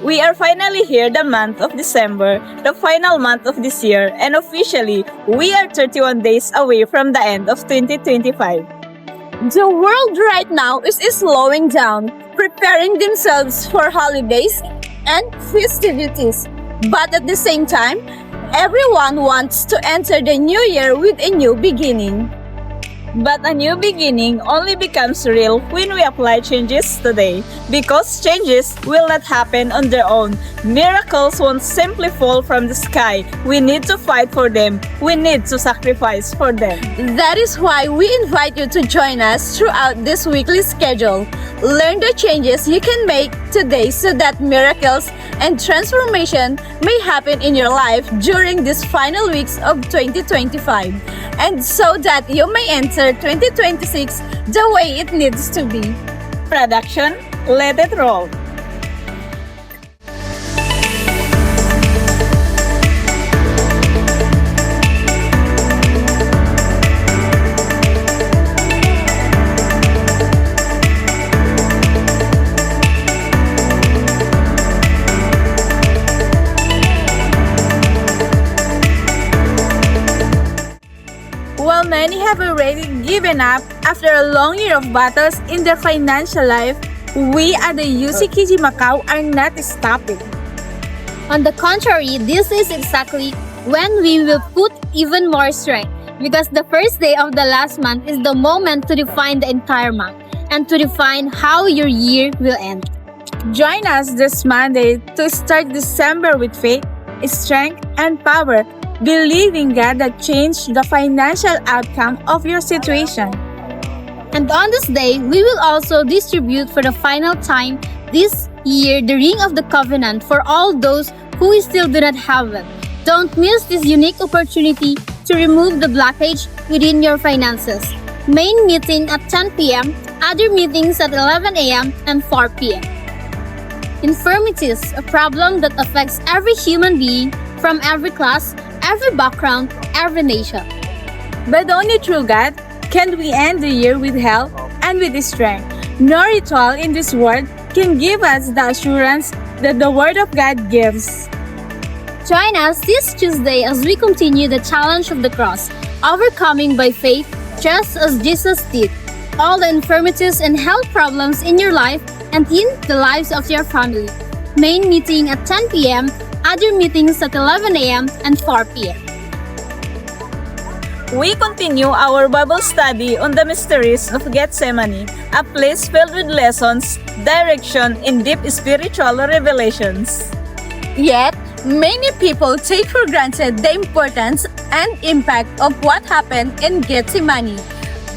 We are finally here the month of December, the final month of this year, and officially, we are 31 days away from the end of 2025. The world right now is slowing down, preparing themselves for holidays and festivities. But at the same time, everyone wants to enter the new year with a new beginning. But a new beginning only becomes real when we apply changes today, because changes will not happen on their own. Miracles won't simply fall from the sky. We need to fight for them. We need to sacrifice for them. That is why we invite you to join us throughout this weekly schedule. Learn the changes you can make today so that miracles and transformation may happen in your life during these final weeks of 2025, and so that you may enter 2026 the way it needs to be. Production, let it roll. While many have already given up after a long year of battles in their financial life, we at the UCKG Macau are not stopping. On the contrary, this is exactly when we will put even more strength, because the first day of the last month is the moment to define the entire month and to define how your year will end. Join us this Monday to start December with faith, strength, and power, believing God that changed the financial outcome of your situation. And on this day, we will also distribute for the final time this year the ring of the covenant for all those who still do not have it. Don't miss this unique opportunity to remove the blockage within your finances. Main meeting at 10 p.m., other meetings at 11 a.m. and 4 p.m. Infirmities, a problem that affects every human being from every class, every background, every nation. But only through God can we end the year with health and with strength. No ritual in this world can give us the assurance that the Word of God gives. Join us this Tuesday as we continue the challenge of the cross, overcoming by faith, just as Jesus did, all the infirmities and health problems in your life and in the lives of your family. Main meeting at 10 p.m., other meetings at 11 a.m. and 4 p.m. We continue our Bible study on the mysteries of Gethsemane, a place filled with lessons, direction, and deep spiritual revelations. Yet, many people take for granted the importance and impact of what happened in Gethsemane.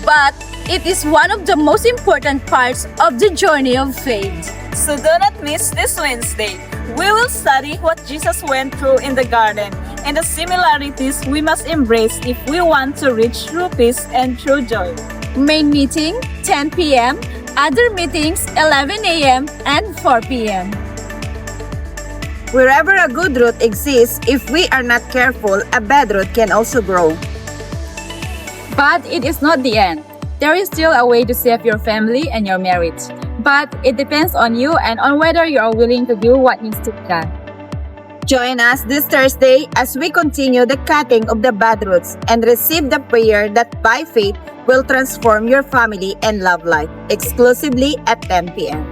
But it is one of the most important parts of the journey of faith. So do not miss this Wednesday. We will study what Jesus went through in the garden and the similarities we must embrace if we want to reach true peace and true joy. Main meeting 10 p.m., other meetings 11 a.m. and 4 p.m. Wherever a good root exists, if we are not careful, a bad root can also grow. But it is not the end. There is still a way to save your family and your marriage. But it depends on you and on whether you are willing to do what needs to be done. Join us this Thursday as we continue the cutting of the bad roots and receive the prayer that by faith will transform your family and love life, exclusively at 10 p.m.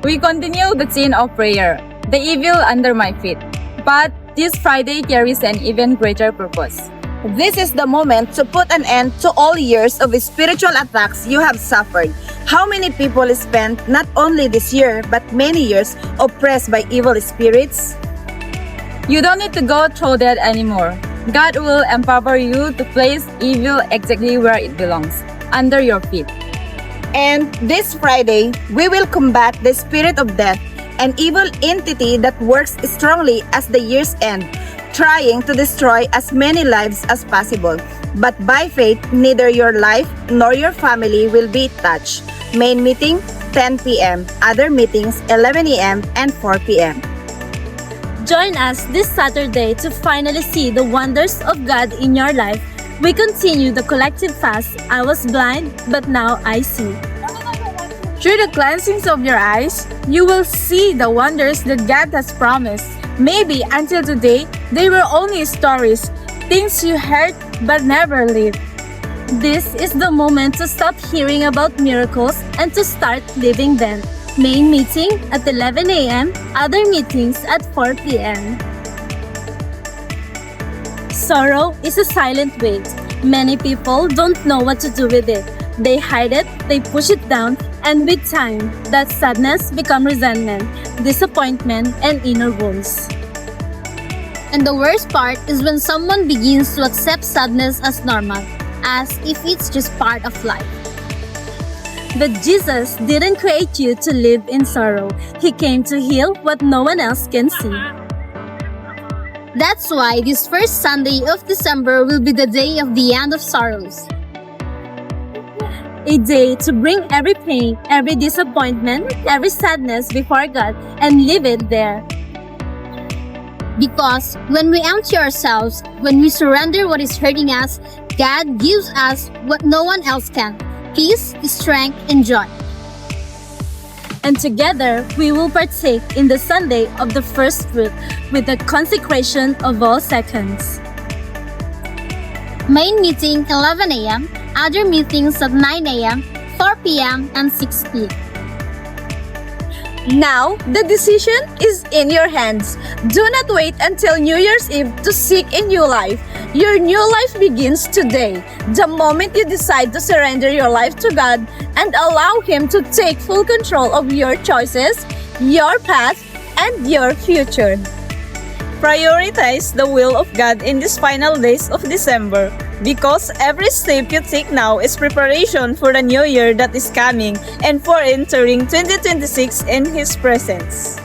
We continue the chain of prayer, the evil under my feet. But this Friday carries an even greater purpose. This is the moment to put an end to all years of spiritual attacks you have suffered. How many people spent not only this year but many years oppressed by evil spirits? You don't need to go through that anymore. God will empower you to place evil exactly where it belongs, under your feet. And this Friday, we will combat the spirit of death, an evil entity that works strongly as the years end, trying to destroy as many lives as possible. But by faith, neither your life nor your family will be touched. Main meeting, 10 p.m. Other meetings, 11 a.m. and 4 p.m. Join us this Saturday to finally see the wonders of God in your life. We continue the collective fast. I was blind, but now I see. Through the cleansings of your eyes, you will see the wonders that God has promised. Maybe until today, they were only stories, things you heard but never lived. This is the moment to stop hearing about miracles and to start living them. Main meeting at 11 a.m., other meetings at 4 p.m. Sorrow is a silent weight. Many people don't know what to do with it. They hide it, they push it down, and with time, that sadness becomes resentment, disappointment, and inner wounds. And the worst part is when someone begins to accept sadness as normal, as if it's just part of life. But Jesus didn't create you to live in sorrow. He came to heal what no one else can see. That's why this first Sunday of December will be the day of the end of sorrows. A day to bring every pain, every disappointment, every sadness before God and leave it there. Because when we empty ourselves, when we surrender what is hurting us, God gives us what no one else can: peace, strength, and joy. And together we will partake in the Sunday of the first fruit with the consecration of all seconds. Main meeting 11 a.m., other meetings at 9 a.m., 4 p.m., and 6 p.m. Now, the decision is in your hands. Do not wait until New Year's Eve to seek a new life. Your new life begins today, the moment you decide to surrender your life to God and allow Him to take full control of your choices, your path, and your future. Prioritize the will of God in these final days of December, because every step you take now is preparation for the new year that is coming and for entering 2026 in His presence.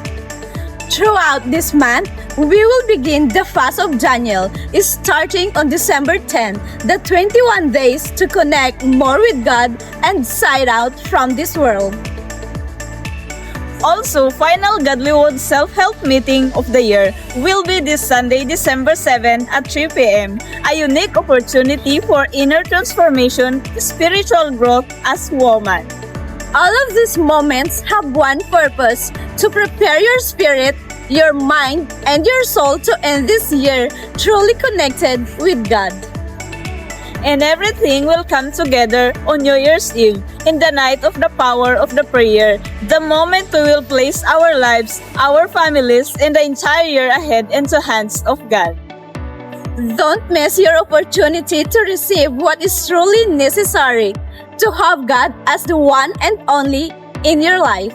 Throughout this month, we will begin the fast of Daniel, starting on December 10, the 21 days to connect more with God and side out from this world. Also, final Godlywood Self-Help Meeting of the Year will be this Sunday, December 7 at 3 p.m. A unique opportunity for inner transformation, spiritual growth as woman. All of these moments have one purpose: to prepare your spirit, your mind, and your soul to end this year truly connected with God. And everything will come together on New Year's Eve, in the night of the power of the prayer, the moment we will place our lives, our families, and the entire year ahead into hands of God. Don't miss your opportunity to receive what is truly necessary, to have God as the one and only in your life.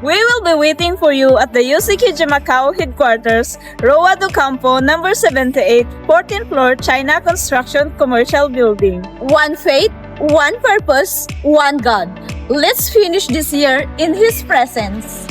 We will be waiting for you at the UCKJ Macau headquarters, Roa do Campo, number 78, 14th floor, China Construction Commercial Building. One faith, one purpose, one God. Let's finish this year in His presence.